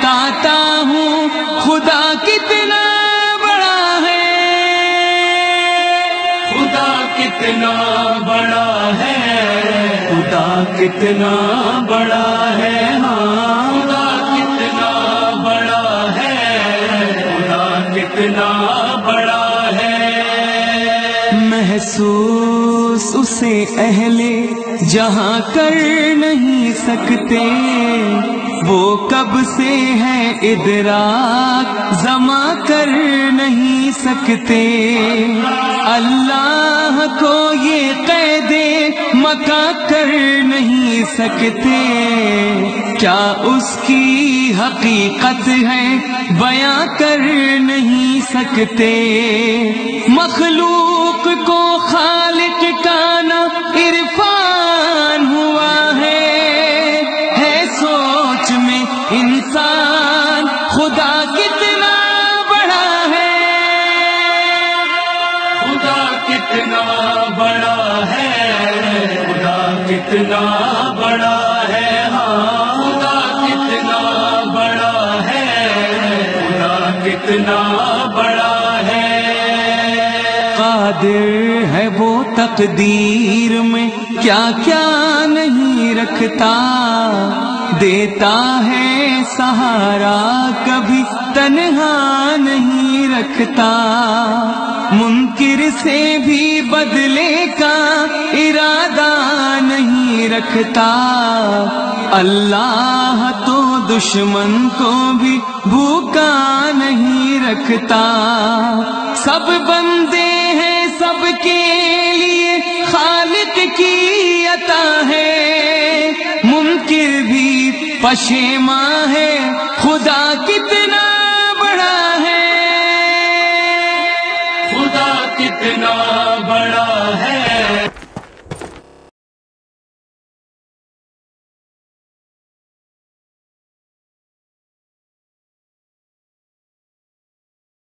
بتاتا ہوں خدا کتنا بڑا ہے، خدا کتنا بڑا ہے، خدا کتنا بڑا ہے، ہاں خدا کتنا بڑا ہے، خدا کتنا بڑا ہے۔ محسوس اسے اہل جہاں کر نہیں سکتے، وہ کب سے ہے ادراک زماں کر نہیں سکتے۔ اللہ کو یہ قید مکہ کر نہیں سکتے، کیا اس کی حقیقت ہے بیاں کر نہیں سکتے۔ مخلوق کو خالق کا نہ عرفان ہوا ہے سوچ میں انسان خدا کتنا بڑا ہے، خدا کتنا بڑا ہے، خدا کتنا بڑا ہے، ہاں خدا کتنا بڑا ہے، خدا کتنا بڑا ہے۔ قادر ہے وہ تقدیر میں کیا کیا نہیں رکھتا، دیتا ہے سہارا کبھی تنہا نہیں رکھتا، منکر سے بھی بدلے کا ارادہ نہیں رکھتا، اللہ تو دشمن کو بھی بھوکا نہیں رکھتا۔ سب بندے ہیں سب کے لیے خالق کی عطا ہے، منکر بھی پشیمان